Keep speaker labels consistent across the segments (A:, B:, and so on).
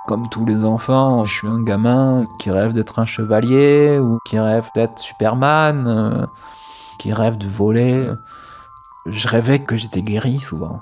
A: Comme tous les enfants, je suis un gamin qui rêve d'être un chevalier ou qui rêve d'être Superman, qui rêve de voler. Je rêvais que j'étais guéri souvent.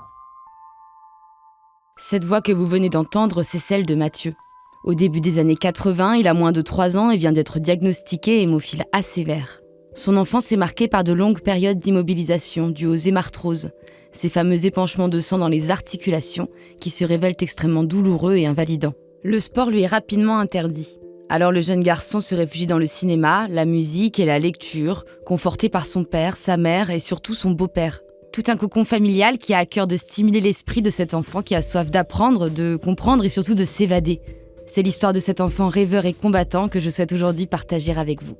B: Cette voix que vous venez d'entendre, c'est celle de Mathieu. Au début des années 80, il a moins de 3 ans et vient d'être diagnostiqué hémophile A sévère. Son enfance est marquée par de longues périodes d'immobilisation dues aux hémarthroses, ces fameux épanchements de sang dans les articulations qui se révèlent extrêmement douloureux et invalidants. Le sport lui est rapidement interdit. Alors le jeune garçon se réfugie dans le cinéma, la musique et la lecture, conforté par son père, sa mère et surtout son beau-père. Tout un cocon familial qui a à cœur de stimuler l'esprit de cet enfant qui a soif d'apprendre, de comprendre et surtout de s'évader. C'est l'histoire de cet enfant rêveur et combattant que je souhaite aujourd'hui partager avec vous.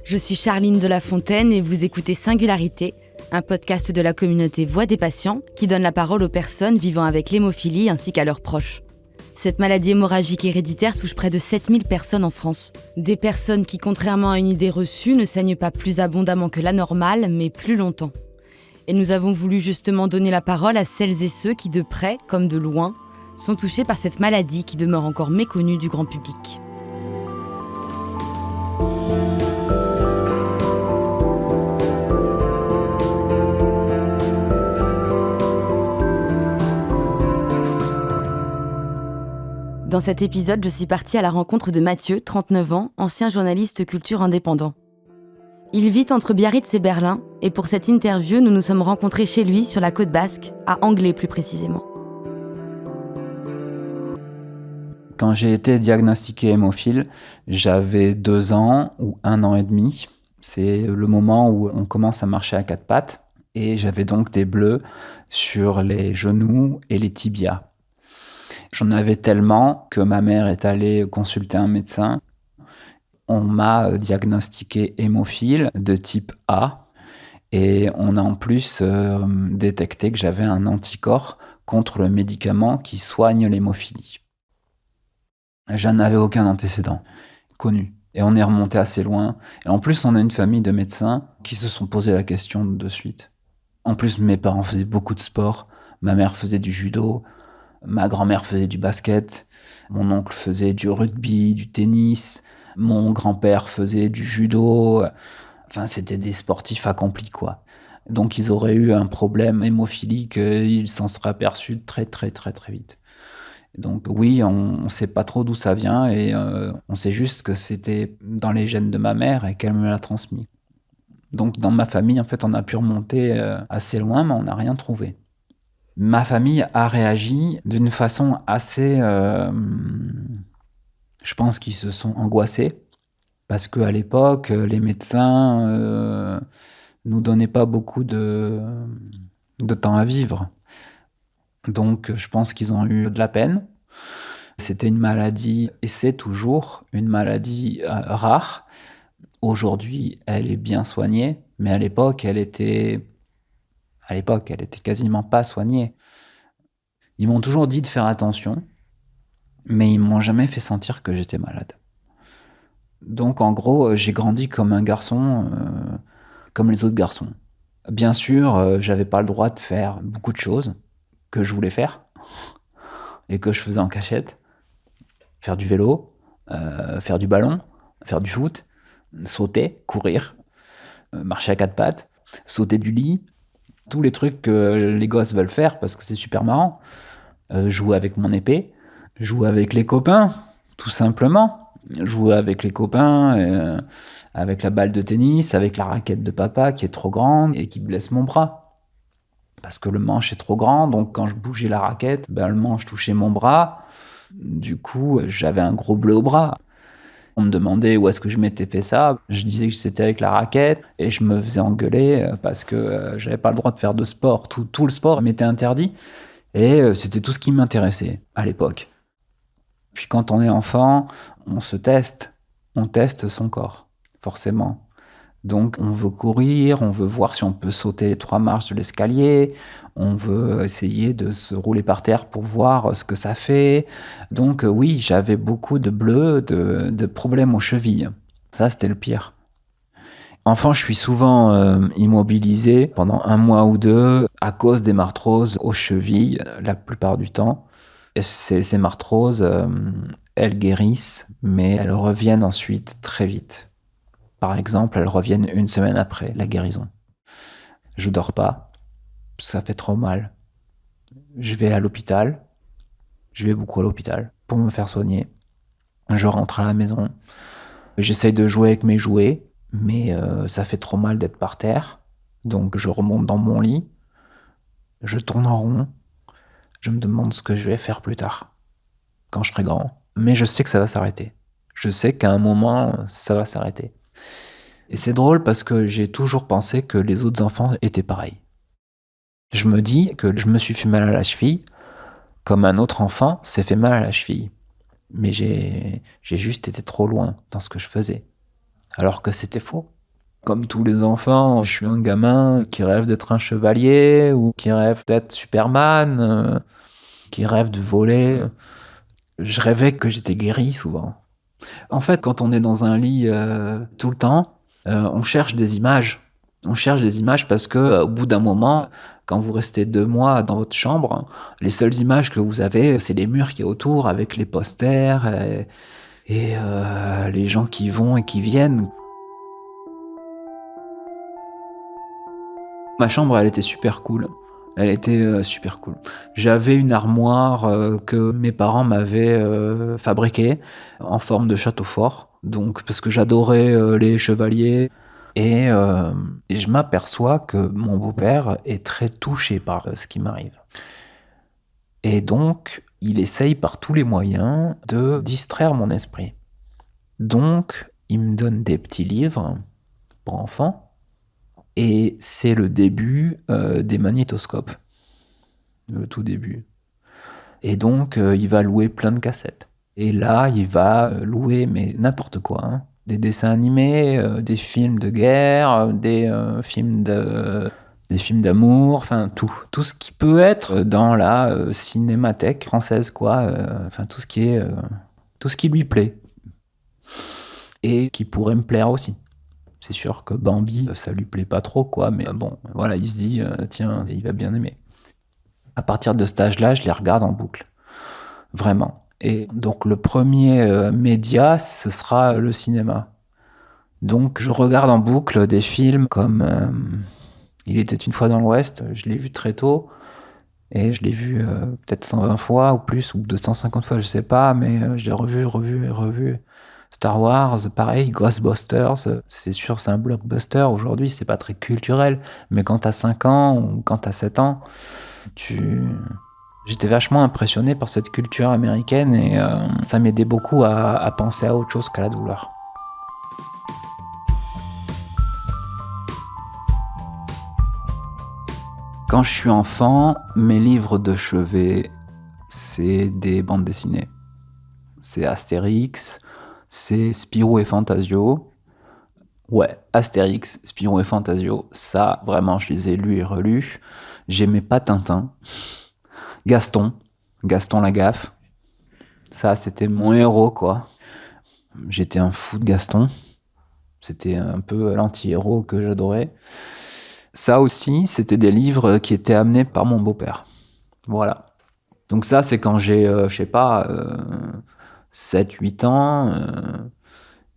B: Je suis Charline de La Fontaine et vous écoutez Singularité, un podcast de la communauté Voix des patients qui donne la parole aux personnes vivant avec l'hémophilie ainsi qu'à leurs proches. Cette maladie hémorragique héréditaire touche près de 7000 personnes en France. Des personnes qui, contrairement à une idée reçue, ne saignent pas plus abondamment que la normale, mais plus longtemps. Et nous avons voulu justement donner la parole à celles et ceux qui, de près comme de loin, sont touchés par cette maladie qui demeure encore méconnue du grand public. Dans cet épisode, je suis partie à la rencontre de Mathieu, 39 ans, ancien journaliste culture indépendant. Il vit entre Biarritz et Berlin, et pour cette interview, nous nous sommes rencontrés chez lui, sur la côte basque, à Anglet plus précisément.
A: Quand j'ai été diagnostiqué hémophile, j'avais 2 ans ou 1 an et demi. C'est le moment où on commence à marcher à 4 pattes. Et j'avais donc des bleus sur les genoux et les tibias. J'en avais tellement que ma mère est allée consulter un médecin. On m'a diagnostiqué hémophile de type A et on a en plus détecté que j'avais un anticorps contre le médicament qui soigne l'hémophilie. Je n'avais aucun antécédent connu et on est remonté assez loin. Et en plus, on a une famille de médecins qui se sont posé la question de suite. En plus, mes parents faisaient beaucoup de sport. Ma mère faisait du judo, ma grand-mère faisait du basket, mon oncle faisait du rugby, du tennis, mon grand-père faisait du judo. Enfin, c'était des sportifs accomplis, quoi. Donc, ils auraient eu un problème hémophilique, ils s'en seraient aperçus très, très, très, très vite. Donc oui, on ne sait pas trop d'où ça vient et on sait juste que c'était dans les gènes de ma mère et qu'elle me l'a transmis. Donc dans ma famille, en fait, on a pu remonter assez loin, mais on n'a rien trouvé. Ma famille a réagi d'une façon assez... je pense qu'ils se sont angoissés parce qu'à l'époque, les médecins nous donnaient pas beaucoup de temps à vivre. Donc je pense qu'ils ont eu de la peine. C'était une maladie, et c'est toujours une maladie rare. Aujourd'hui, elle est bien soignée, mais à l'époque, elle était quasiment pas soignée. Ils m'ont toujours dit de faire attention, mais ils m'ont jamais fait sentir que j'étais malade. Donc en gros, j'ai grandi comme un garçon, comme les autres garçons. Bien sûr, j'avais pas le droit de faire beaucoup de choses que je voulais faire et que je faisais en cachette. Faire du vélo, faire du ballon, faire du foot, sauter, courir, marcher à 4 pattes, sauter du lit, tous les trucs que les gosses veulent faire parce que c'est super marrant. Jouer avec mon épée, jouer avec les copains, tout simplement. Jouer avec les copains, avec la balle de tennis, avec la raquette de papa qui est trop grande et qui blesse mon bras. Parce que le manche est trop grand, donc quand je bougeais la raquette, le manche touchait mon bras. Du coup, j'avais un gros bleu au bras. On me demandait où est-ce que je m'étais fait ça. Je disais que c'était avec la raquette et je me faisais engueuler parce que j'avais pas le droit de faire de sport. Tout le sport m'était interdit et c'était tout ce qui m'intéressait à l'époque. Puis quand on est enfant, on se teste. On teste son corps, forcément. Donc on veut courir, on veut voir si on peut sauter les 3 marches de l'escalier, on veut essayer de se rouler par terre pour voir ce que ça fait. Donc oui, j'avais beaucoup de bleus, de problèmes aux chevilles. Ça, c'était le pire. Enfant, je suis souvent immobilisé pendant 1 mois ou 2 à cause d'hémarthrose aux chevilles, la plupart du temps. Et ces marthroses, elles guérissent, mais elles reviennent ensuite très vite. Par exemple, elles reviennent 1 semaine après la guérison. Je dors pas, ça fait trop mal. Je vais à l'hôpital, je vais beaucoup à l'hôpital pour me faire soigner. Je rentre à la maison, j'essaye de jouer avec mes jouets, mais ça fait trop mal d'être par terre. Donc je remonte dans mon lit, je tourne en rond, je me demande ce que je vais faire plus tard, quand je serai grand. Mais je sais que ça va s'arrêter. Je sais qu'à un moment, ça va s'arrêter. Et c'est drôle parce que j'ai toujours pensé que les autres enfants étaient pareils. Je me dis que je me suis fait mal à la cheville, comme un autre enfant s'est fait mal à la cheville. Mais j'ai juste été trop loin dans ce que je faisais. Alors que c'était faux. Comme tous les enfants, je suis un gamin qui rêve d'être un chevalier ou qui rêve d'être Superman, qui rêve de voler. Je rêvais que j'étais guéri souvent. En fait, quand on est dans un lit tout le temps, on cherche des images. On cherche des images parce que, au bout d'un moment, quand vous restez 2 mois dans votre chambre, les seules images que vous avez, c'est les murs qui est autour avec les posters et les gens qui vont et qui viennent. Ma chambre, elle était super cool. Elle était super cool. J'avais une armoire que mes parents m'avaient fabriquée en forme de château fort. Donc, parce que j'adorais les chevaliers. Et je m'aperçois que mon beau-père est très touché par ce qui m'arrive. Et donc, il essaye par tous les moyens de distraire mon esprit. Donc, il me donne des petits livres pour enfants. Et c'est le début des magnétoscopes. Le tout début. Et donc, il va louer plein de cassettes. Et là, il va louer, mais n'importe quoi, hein. Des dessins animés, des films de guerre, des films d'amour, enfin tout ce qui peut être dans la cinémathèque française, quoi. Enfin tout ce qui lui plaît et qui pourrait me plaire aussi. C'est sûr que Bambi, ça lui plaît pas trop, quoi, mais bon, voilà, il se dit tiens, il va bien aimer. À partir de cet âge-là, je les regarde en boucle, vraiment. Et donc le premier média, ce sera le cinéma. Donc je regarde en boucle des films comme Il était une fois dans l'Ouest, je l'ai vu très tôt, et je l'ai vu peut-être 120 fois ou plus, ou 250 fois, je sais pas, mais je l'ai revu, revu et revu. Star Wars, pareil, Ghostbusters, c'est sûr c'est un blockbuster, aujourd'hui c'est pas très culturel, mais quand t'as 5 ans ou quand t'as 7 ans, j'étais vachement impressionné par cette culture américaine et ça m'aidait beaucoup à penser à autre chose qu'à la douleur. Quand je suis enfant, mes livres de chevet, c'est des bandes dessinées. C'est Astérix, c'est Spirou et Fantasio. Ouais, Astérix, Spirou et Fantasio, ça, vraiment, je les ai lus et relus. J'aimais pas Tintin. Gaston Lagaffe. Ça, c'était mon héros, quoi. J'étais un fou de Gaston. C'était un peu l'anti-héros que j'adorais. Ça aussi, c'était des livres qui étaient amenés par mon beau-père. Voilà. Donc ça, c'est quand j'ai, je sais pas, 7, 8 ans.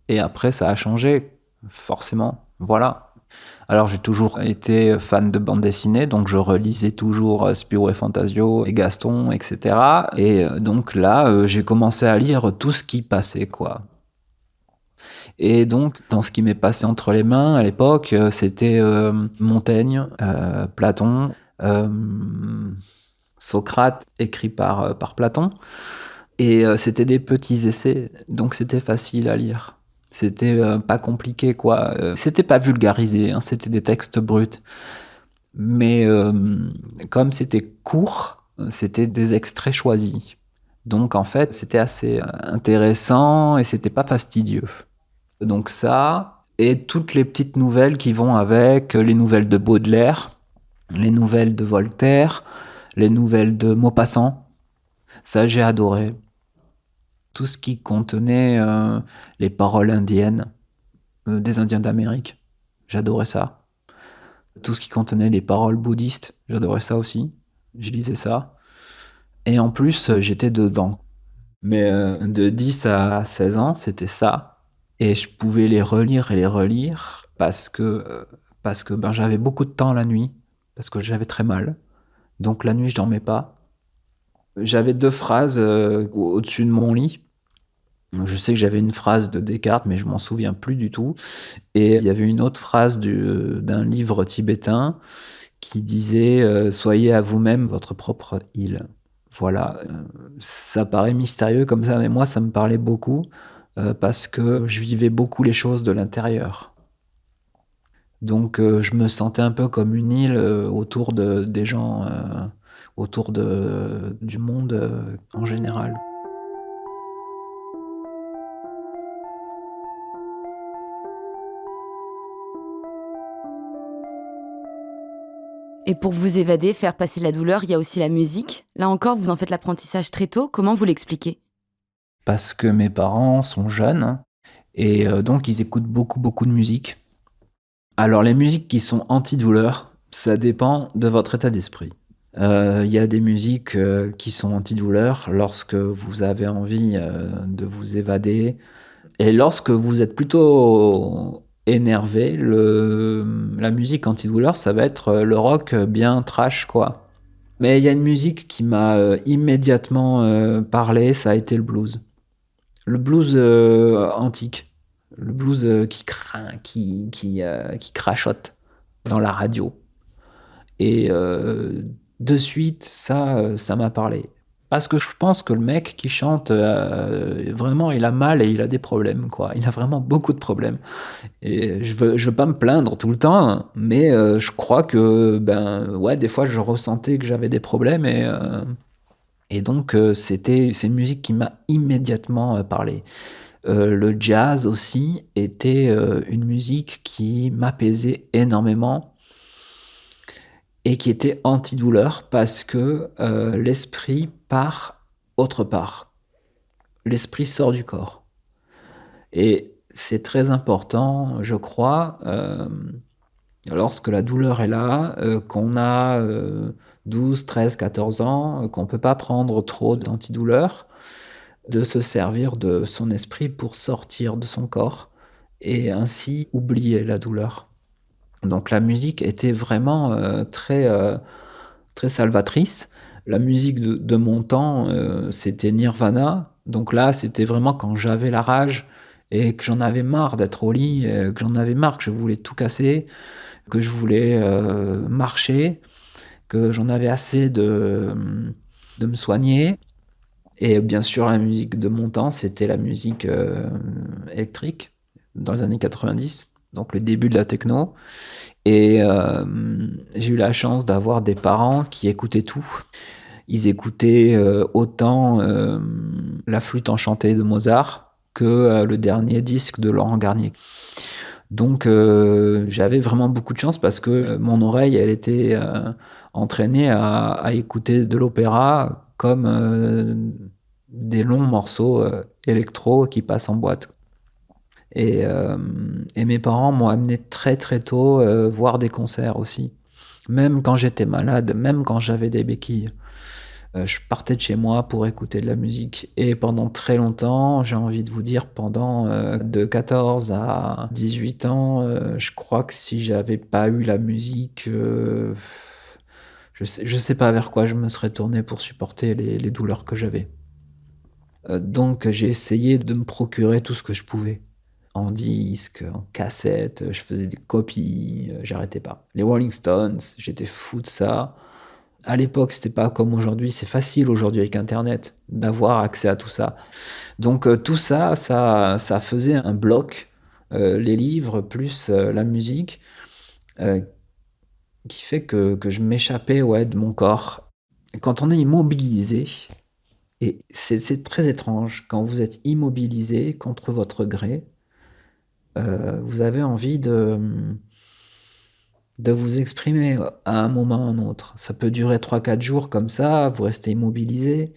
A: Et après, ça a changé, forcément. Voilà. Alors, j'ai toujours été fan de bande dessinée, donc je relisais toujours Spirou et Fantasio et Gaston, etc. Et donc là, j'ai commencé à lire tout ce qui passait, quoi. Et donc, dans ce qui m'est passé entre les mains à l'époque, c'était Montaigne, Platon, Socrate, écrit par Platon. Et c'était des petits essais, donc c'était facile à lire. C'était pas compliqué, quoi. C'était pas vulgarisé, hein, c'était des textes bruts. Mais comme c'était court, c'était des extraits choisis. Donc en fait, c'était assez intéressant et c'était pas fastidieux. Donc ça, et toutes les petites nouvelles qui vont avec, les nouvelles de Baudelaire, les nouvelles de Voltaire, les nouvelles de Maupassant. Ça, j'ai adoré. Tout ce qui contenait les paroles indiennes des Indiens d'Amérique. J'adorais ça. Tout ce qui contenait les paroles bouddhistes, j'adorais ça aussi. Je lisais ça. Et en plus, j'étais dedans. Mais de 10 à 16 ans, c'était ça. Et je pouvais les relire et les relire parce que ben, j'avais beaucoup de temps la nuit, parce que j'avais très mal. Donc la nuit, je dormais pas. J'avais 2 phrases au-dessus de mon lit. Je sais que j'avais une phrase de Descartes, mais je m'en souviens plus du tout. Et il y avait une autre phrase d'un livre tibétain qui disait soyez à vous-même votre propre île. Voilà, ça paraît mystérieux comme ça, mais moi ça me parlait beaucoup parce que je vivais beaucoup les choses de l'intérieur. Donc je me sentais un peu comme une île autour des gens, autour du monde en général.
B: Et pour vous évader, faire passer la douleur, il y a aussi la musique. Là encore, vous en faites l'apprentissage très tôt. Comment vous l'expliquez?
A: Parce que mes parents sont jeunes hein, et donc ils écoutent beaucoup beaucoup de musique. Alors les musiques qui sont antidouleurs, ça dépend de votre état d'esprit. Il y a des musiques qui sont antidouleurs lorsque vous avez envie de vous évader. Et lorsque vous êtes plutôt énervé, la musique antidouleur, ça va être le rock bien trash, quoi. Mais il y a une musique qui m'a immédiatement parlé, ça a été le blues. Le blues antique. Le blues qui crachote dans la radio. Et de suite, ça m'a parlé. Parce que je pense que le mec qui chante, vraiment, il a mal et il a des problèmes, quoi. Il a vraiment beaucoup de problèmes. Et je veux pas me plaindre tout le temps, hein, mais je crois que, ben, ouais, des fois, je ressentais que j'avais des problèmes et donc c'est une musique qui m'a immédiatement parlé. Le jazz aussi était une musique qui m'apaisait énormément et qui était antidouleur parce que l'esprit part autre part. L'esprit sort du corps. Et c'est très important, je crois, lorsque la douleur est là, qu'on a 12, 13, 14 ans, qu'on ne peut pas prendre trop d'antidouleurs, de se servir de son esprit pour sortir de son corps et ainsi oublier la douleur. Donc la musique était vraiment très salvatrice. La musique de mon temps, c'était Nirvana. Donc là, c'était vraiment quand j'avais la rage et que j'en avais marre d'être au lit, que j'en avais marre, que je voulais tout casser, que je voulais marcher, que j'en avais assez de me soigner. Et bien sûr, la musique de mon temps, c'était la musique électrique dans les années 90, donc le début de la techno. Et j'ai eu la chance d'avoir des parents qui écoutaient tout. Ils écoutaient autant la flûte enchantée de Mozart que le dernier disque de Laurent Garnier. Donc j'avais vraiment beaucoup de chance parce que mon oreille, elle était entraînée à écouter de l'opéra comme des longs morceaux électro qui passent en boîte. Et mes parents m'ont amené très très tôt voir des concerts aussi. Même quand j'étais malade, même quand j'avais des béquilles. Je partais de chez moi pour écouter de la musique. Et pendant très longtemps, j'ai envie de vous dire, pendant de 14 à 18 ans, je crois que si j'avais pas eu la musique, je sais pas vers quoi je me serais tourné pour supporter les douleurs que j'avais. Donc j'ai essayé de me procurer tout ce que je pouvais. En disque, en cassette, je faisais des copies, j'arrêtais pas. Les Rolling Stones, j'étais fou de ça. À l'époque, c'était pas comme aujourd'hui, c'est facile aujourd'hui avec Internet d'avoir accès à tout ça. Donc tout ça, ça faisait un bloc, les livres plus la musique, euh, qui fait que je m'échappais ouais, de mon corps. Quand on est immobilisé, et c'est très étrange, quand vous êtes immobilisé contre votre gré, vous avez envie de vous exprimer à un moment ou à un autre. Ça peut durer 3, 4 jours comme ça, vous restez immobilisé,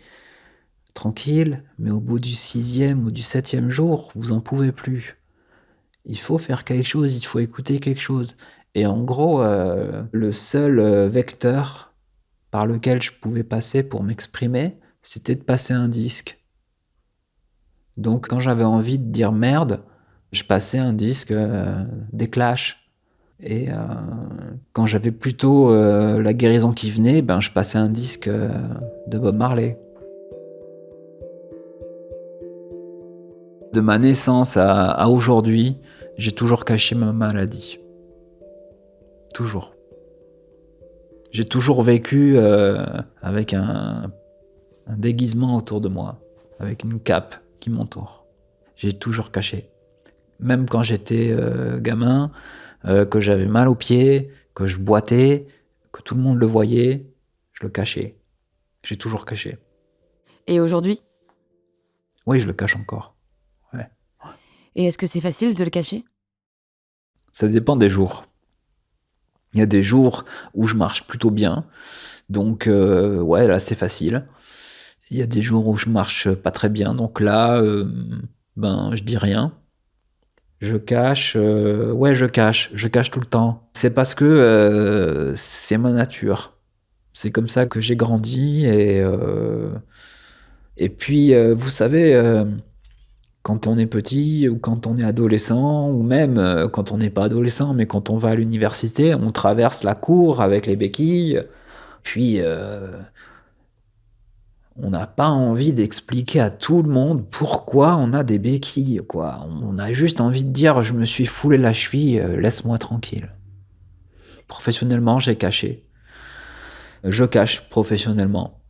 A: tranquille, mais au bout du 6e ou du 7e jour, vous en pouvez plus. Il faut faire quelque chose, il faut écouter quelque chose. Et en gros, le seul vecteur par lequel je pouvais passer pour m'exprimer, c'était de passer un disque. Donc quand j'avais envie de dire merde, je passais un disque des Clash. Et quand j'avais plutôt la guérison qui venait, je passais un disque de Bob Marley. De ma naissance à aujourd'hui, j'ai toujours caché ma maladie. Toujours. J'ai toujours vécu avec un déguisement autour de moi, avec une cape qui m'entoure. J'ai toujours caché. Même quand j'étais gamin, que j'avais mal aux pieds, que je boitais, que tout le monde le voyait, je le cachais. J'ai toujours caché.
B: Et aujourd'hui ?
A: Oui, je le cache encore. Ouais.
B: Et est-ce que c'est facile de le cacher ?
A: Ça dépend des jours. Il y a des jours où je marche plutôt bien, donc ouais, là c'est facile. Il y a des jours où je marche pas très bien, donc là, je dis rien. Je cache, je cache tout le temps. C'est parce que c'est ma nature. C'est comme ça que j'ai grandi et puis vous savez, quand on est petit ou quand on est adolescent ou même quand on n'est pas adolescent, mais quand on va à l'université, on traverse la cour avec les béquilles, puis on n'a pas envie d'expliquer à tout le monde pourquoi on a des béquilles, quoi. On a juste envie de dire je me suis foulé la cheville, laisse-moi tranquille. Professionnellement, j'ai caché. Je cache professionnellement.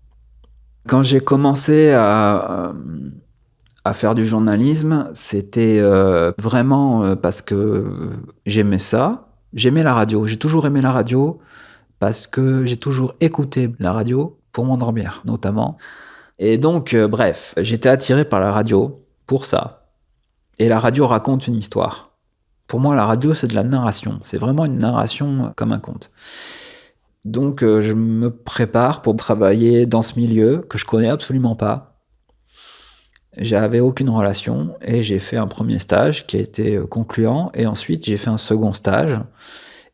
A: Quand j'ai commencé à faire du journalisme, c'était vraiment parce que j'aimais ça. J'aimais la radio. J'ai toujours aimé la radio parce que j'ai toujours écouté la radio pour m'endormir, notamment. Et donc, bref, j'étais attiré par la radio pour ça. Et la radio raconte une histoire. Pour moi, la radio, c'est de la narration. C'est vraiment une narration comme un conte. Donc, je me prépare pour travailler dans ce milieu que je connais absolument pas. J'avais aucune relation et j'ai fait un premier stage qui a été concluant. Et ensuite, j'ai fait un second stage.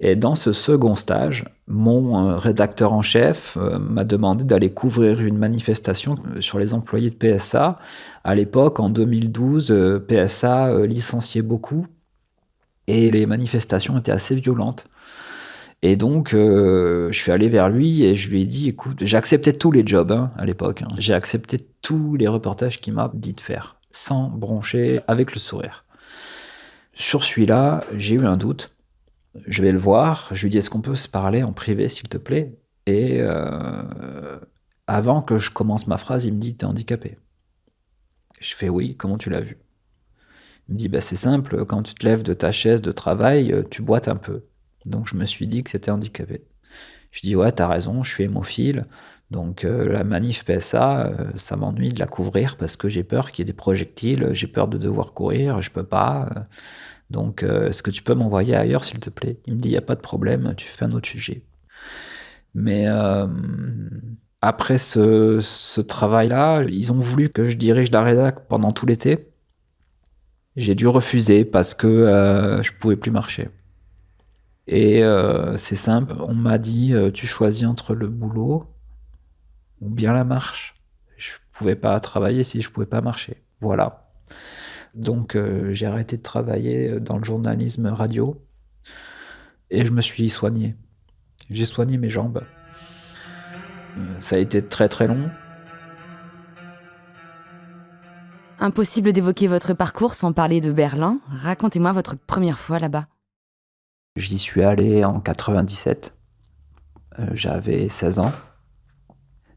A: Et dans ce second stage, mon rédacteur en chef m'a demandé d'aller couvrir une manifestation sur les employés de PSA. À l'époque, en 2012, PSA licenciait beaucoup et les manifestations étaient assez violentes. Et donc, je suis allé vers lui et je lui ai dit, écoute, j'ai accepté tous les jobs à l'époque. J'ai accepté tous les reportages qu'il m'a dit de faire, sans broncher, avec le sourire. Sur celui-là, j'ai eu un doute. Je vais le voir, je lui dis est-ce qu'on peut se parler en privé s'il te plaît ? Et avant que je commence ma phrase, il me dit t'es handicapé. Je fais oui, comment tu l'as vu ? Il me dit c'est simple, quand tu te lèves de ta chaise de travail, tu boites un peu. Donc je me suis dit que c'était handicapé. Je dis ouais t'as raison, je suis hémophile, donc la manif PSA, ça m'ennuie de la couvrir parce que j'ai peur qu'il y ait des projectiles, j'ai peur de devoir courir, je peux pas... Donc, est-ce que tu peux m'envoyer ailleurs, s'il te plaît ? Il me dit, il n'y a pas de problème, tu fais un autre sujet. Mais après ce travail-là, ils ont voulu que je dirige la rédac pendant tout l'été. J'ai dû refuser parce que je ne pouvais plus marcher. Et c'est simple, on m'a dit, tu choisis entre le boulot ou bien la marche. Je ne pouvais pas travailler si je ne pouvais pas marcher. Voilà. Donc j'ai arrêté de travailler dans le journalisme radio et je me suis soigné. J'ai soigné mes jambes. Ça a été très très long.
B: Impossible d'évoquer votre parcours sans parler de Berlin. Racontez-moi votre première fois là-bas.
A: J'y suis allé en 97. J'avais 16 ans.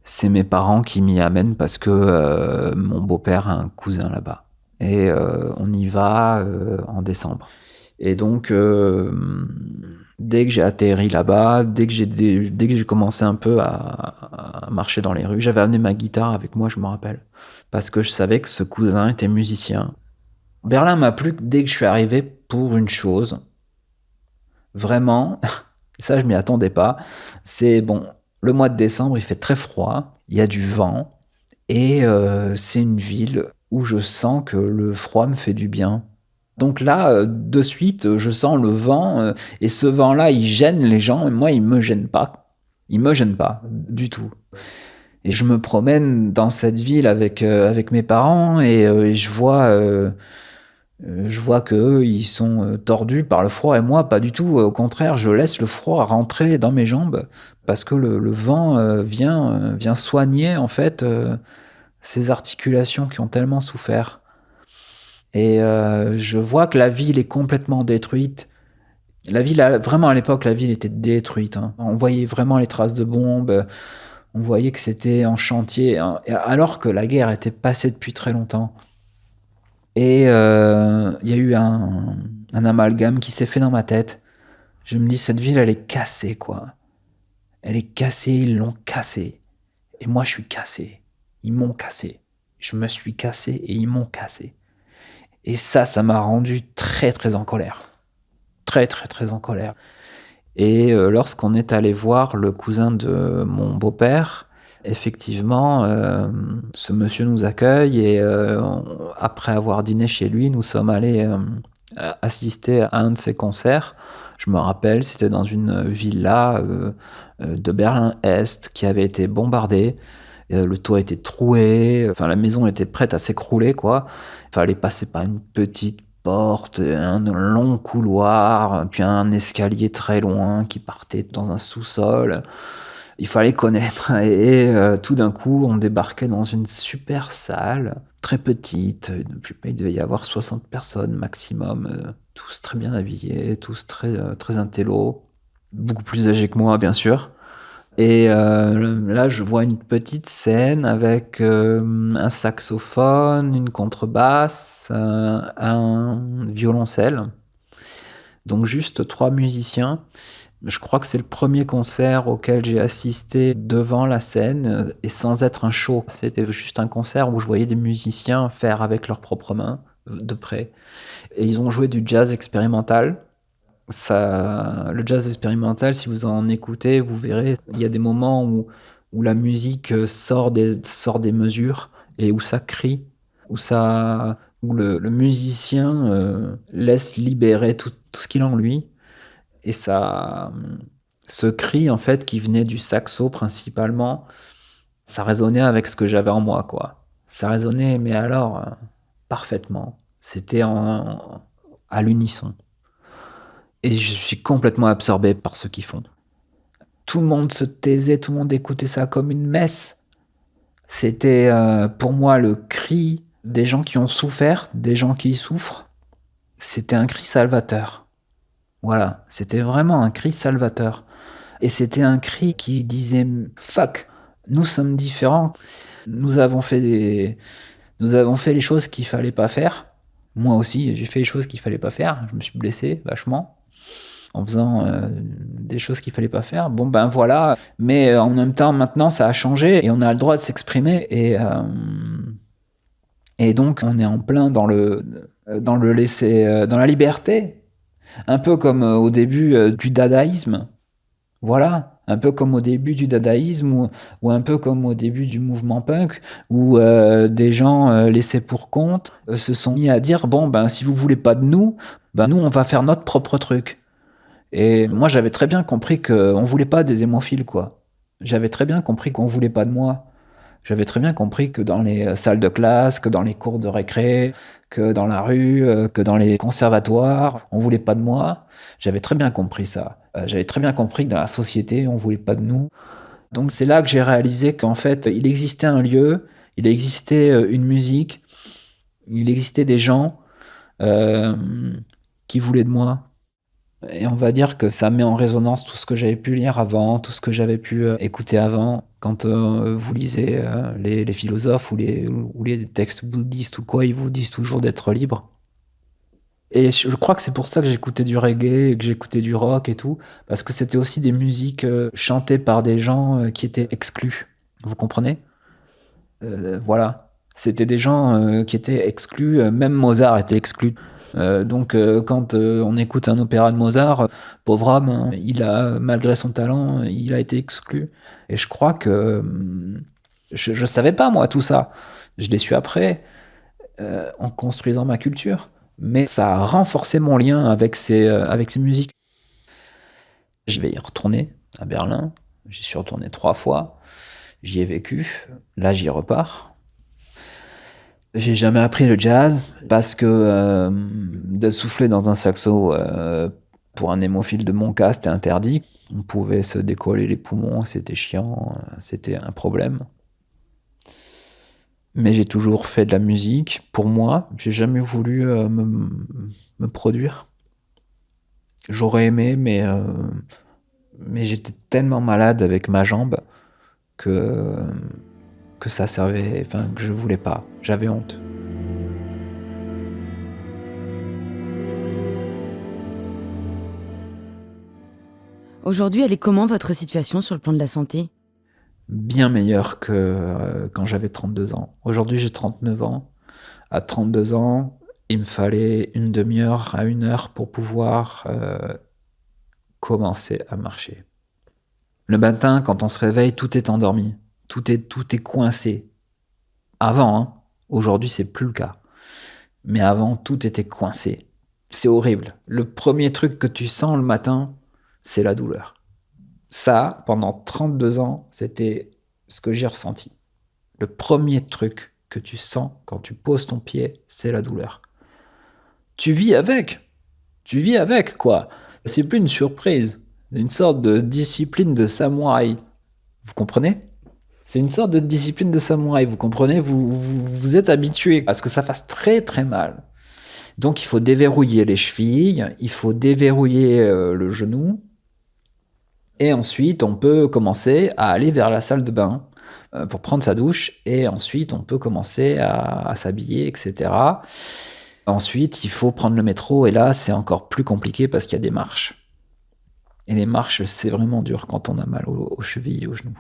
A: C'est mes parents qui m'y amènent parce que mon beau-père a un cousin là-bas. Et on y va en décembre. Et donc, dès que j'ai atterri là-bas, dès que j'ai commencé un peu à marcher dans les rues, j'avais amené ma guitare avec moi, je me rappelle, parce que je savais que ce cousin était musicien. Berlin m'a plu dès que je suis arrivé pour une chose, vraiment, ça je m'y attendais pas, c'est bon, le mois de décembre, il fait très froid, il y a du vent, et c'est une ville où je sens que le froid me fait du bien. Donc là, de suite, je sens le vent, et ce vent-là, il gêne les gens, et moi, il me gêne pas. Il me gêne pas du tout. Et je me promène dans cette ville avec mes parents et je vois que eux ils sont tordus par le froid et moi pas du tout. Au contraire, je laisse le froid rentrer dans mes jambes parce que le vent vient soigner en fait ces articulations qui ont tellement souffert. Et je vois que la ville est complètement détruite. La ville, vraiment à l'époque, la ville était détruite, hein. On voyait vraiment les traces de bombes. On voyait que c'était en chantier, hein, alors que la guerre était passée depuis très longtemps. Et il y a eu un amalgame qui s'est fait dans ma tête. Je me dis, cette ville, elle est cassée, quoi. Elle est cassée, ils l'ont cassée. Et moi, je suis cassé. Ils m'ont cassé. Je me suis cassé et ils m'ont cassé. Et ça m'a rendu très, très en colère. Très, très, très en colère. Et lorsqu'on est allé voir le cousin de mon beau-père, effectivement, ce monsieur nous accueille et après avoir dîné chez lui, nous sommes allés assister à un de ses concerts. Je me rappelle, c'était dans une villa de Berlin-Est qui avait été bombardée. Le toit était troué, enfin la maison était prête à s'écrouler, quoi. Il fallait passer par une petite porte, un long couloir, puis un escalier très loin qui partait dans un sous-sol. Il fallait connaître. Et tout d'un coup, on débarquait dans une super salle, très petite. Il devait y avoir 60 personnes maximum, tous très bien habillés, tous très, très intello. Beaucoup plus âgés que moi, bien sûr. Et là, je vois une petite scène avec un saxophone, une contrebasse, un violoncelle. Donc juste 3 musiciens. Je crois que c'est le premier concert auquel j'ai assisté devant la scène et sans être un show. C'était juste un concert où je voyais des musiciens faire avec leurs propres mains, de près. Et ils ont joué du jazz expérimental. Le jazz expérimental, si vous en écoutez, vous verrez, il y a des moments où la musique sort des mesures et où ça crie, où le musicien laisse libérer tout ce qu'il a en lui. Et ce cri, en fait, qui venait du saxo principalement, ça résonnait avec ce que j'avais en moi, quoi. Ça résonnait, mais alors, parfaitement. C'était à l'unisson. Et je suis complètement absorbé par ce qu'ils font. Tout le monde se taisait, tout le monde écoutait ça comme une messe. C'était pour moi le cri des gens qui ont souffert, des gens qui souffrent. C'était un cri salvateur. Voilà, c'était vraiment un cri salvateur. Et c'était un cri qui disait « Fuck, nous sommes différents. Nous avons fait les choses qu'il fallait pas faire. Moi aussi, j'ai fait les choses qu'il fallait pas faire. Je me suis blessé vachement en faisant des choses qu'il fallait pas faire. Bon ben voilà, mais en même temps maintenant ça a changé et on a le droit de s'exprimer et donc on est en plein dans le laisser, dans la liberté, un peu comme au début du dadaïsme. Voilà, un peu comme au début du dadaïsme ou un peu comme au début du mouvement punk où des gens laissés pour compte se sont mis à dire bon ben si vous voulez pas de nous, ben nous on va faire notre propre truc. Et moi, j'avais très bien compris qu'on voulait pas des hémophiles, quoi. J'avais très bien compris qu'on voulait pas de moi. J'avais très bien compris que dans les salles de classe, que dans les cours de récré, que dans la rue, que dans les conservatoires, on voulait pas de moi. J'avais très bien compris ça. J'avais très bien compris que dans la société, on voulait pas de nous. Donc c'est là que j'ai réalisé qu'en fait, il existait un lieu, il existait une musique, il existait des gens euh, qui voulaient de moi. Et on va dire que ça met en résonance tout ce que j'avais pu lire avant, tout ce que j'avais pu écouter avant. Quand vous lisez les philosophes ou les textes bouddhistes ou quoi, ils vous disent toujours d'être libre. Et je crois que c'est pour ça que j'écoutais du reggae, que j'écoutais du rock et tout, parce que c'était aussi des musiques chantées par des gens qui étaient exclus. Vous comprenez? Voilà. C'était des gens qui étaient exclus, même Mozart était exclu. Donc quand on écoute un opéra de Mozart, pauvre homme, hein, malgré son talent, il a été exclu. Et je crois que je savais pas moi tout ça. Je l'ai su après, en construisant ma culture. Mais ça a renforcé mon lien avec ces musiques. Je vais y retourner à Berlin. J'y suis retourné 3 fois. J'y ai vécu. Là, j'y repars. J'ai jamais appris le jazz parce que de souffler dans un saxo, pour un hémophile de mon cas, c'était interdit. On pouvait se décoller les poumons, c'était chiant, c'était un problème. Mais j'ai toujours fait de la musique pour moi. J'ai jamais voulu me produire. J'aurais aimé, mais j'étais tellement malade avec ma jambe que ça servait, enfin que je voulais pas. J'avais honte.
B: Aujourd'hui, elle est comment votre situation sur le plan de la santé ?
A: Bien meilleur que quand j'avais 32 ans. Aujourd'hui, j'ai 39 ans. À 32 ans, il me fallait une demi-heure à 1 heure pour pouvoir commencer à marcher. Le matin, quand on se réveille, tout est endormi. Tout est coincé. Avant, hein. Aujourd'hui, c'est plus le cas. Mais avant, tout était coincé. C'est horrible. Le premier truc que tu sens le matin, c'est la douleur. Ça, pendant 32 ans, c'était ce que j'ai ressenti. Le premier truc que tu sens quand tu poses ton pied, c'est la douleur. Tu vis avec. Tu vis avec, quoi. C'est plus une surprise. C'est une sorte de discipline de samouraï. Vous comprenez ? C'est une sorte de discipline de samouraï, vous comprenez ? Vous êtes habitué à ce que ça fasse très très mal. Donc il faut déverrouiller les chevilles, il faut déverrouiller le genou. Et ensuite, on peut commencer à aller vers la salle de bain pour prendre sa douche. Et ensuite, on peut commencer à s'habiller, etc. Ensuite, il faut prendre le métro. Et là, c'est encore plus compliqué parce qu'il y a des marches. Et les marches, c'est vraiment dur quand on a mal aux chevilles et aux genoux.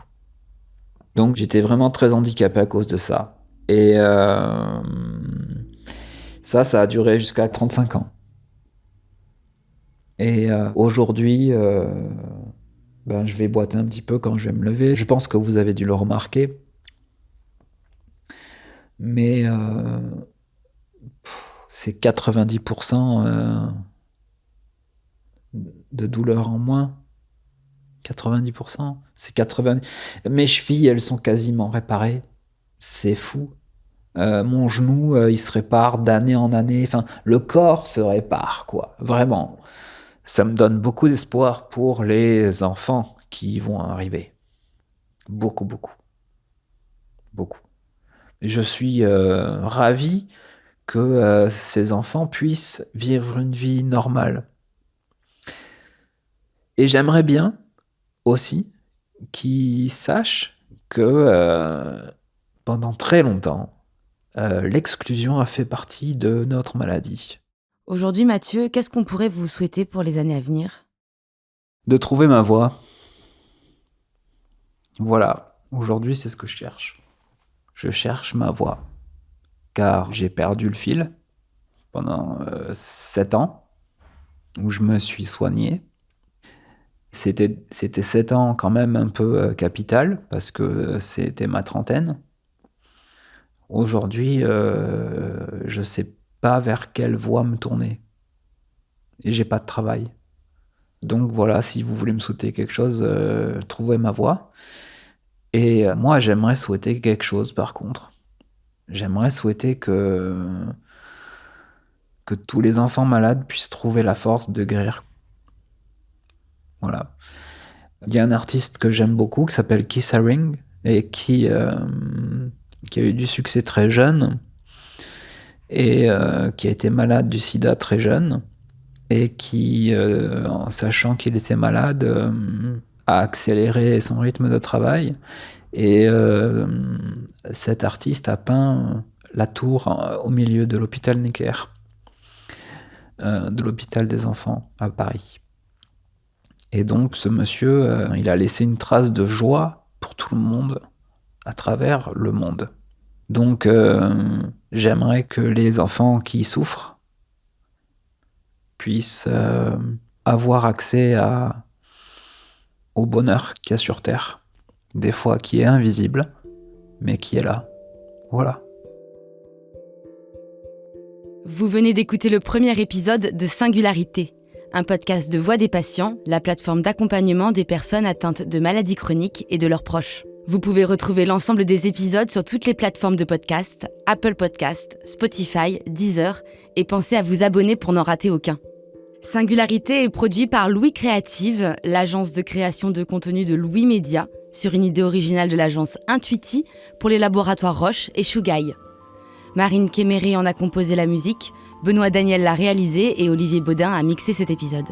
A: Donc, j'étais vraiment très handicapé à cause de ça. Et ça a duré jusqu'à 35 ans. Et aujourd'hui... je vais boiter un petit peu quand je vais me lever. Je pense que vous avez dû le remarquer. Mais c'est 90% de douleur en moins. 90%. C'est 80. Mes chevilles, elles sont quasiment réparées. C'est fou. Mon genou, il se répare d'année en année. Enfin, le corps se répare, quoi. Vraiment. Ça me donne beaucoup d'espoir pour les enfants qui vont arriver. Beaucoup, beaucoup. Beaucoup. Je suis ravi que ces enfants puissent vivre une vie normale. Et j'aimerais bien aussi qu'ils sachent que pendant très longtemps, l'exclusion a fait partie de notre maladie.
B: Aujourd'hui, Mathieu, qu'est-ce qu'on pourrait vous souhaiter pour les années à venir ?
A: De trouver ma voie. Voilà, aujourd'hui c'est ce que je cherche. Je cherche ma voie. Car j'ai perdu le fil pendant 7 ans, où je me suis soigné. C'était 7 ans quand même un peu capital, parce que c'était ma trentaine. Aujourd'hui, je sais pas vers quelle voie me tourner. Et j'ai pas de travail. Donc voilà, si vous voulez me souhaiter quelque chose, trouvez ma voie. Et moi, j'aimerais souhaiter quelque chose par contre. J'aimerais souhaiter que tous les enfants malades puissent trouver la force de guérir. Voilà. Il y a un artiste que j'aime beaucoup qui s'appelle Keith Haring et qui a eu du succès très jeune et qui a été malade du sida très jeune et qui, en sachant qu'il était malade, a accéléré son rythme de travail. Et cet artiste a peint la tour au milieu de l'hôpital Necker, de l'hôpital des enfants à Paris. Et donc ce monsieur, il a laissé une trace de joie pour tout le monde, à travers le monde. Donc j'aimerais que les enfants qui souffrent puissent avoir accès au bonheur qu'il y a sur Terre. Des fois qui est invisible, mais qui est là. Voilà.
B: Vous venez d'écouter le premier épisode de Singularité, un podcast de Voix des patients, la plateforme d'accompagnement des personnes atteintes de maladies chroniques et de leurs proches. Vous pouvez retrouver l'ensemble des épisodes sur toutes les plateformes de podcast, Apple Podcasts, Spotify, Deezer, et pensez à vous abonner pour n'en rater aucun. Singularité est produit par Louis Créative, l'agence de création de contenu de Louis Média, sur une idée originale de l'agence Intuiti pour les laboratoires Roche et Shugai. Marine Kéméré en a composé la musique, Benoît Daniel l'a réalisé et Olivier Baudin a mixé cet épisode.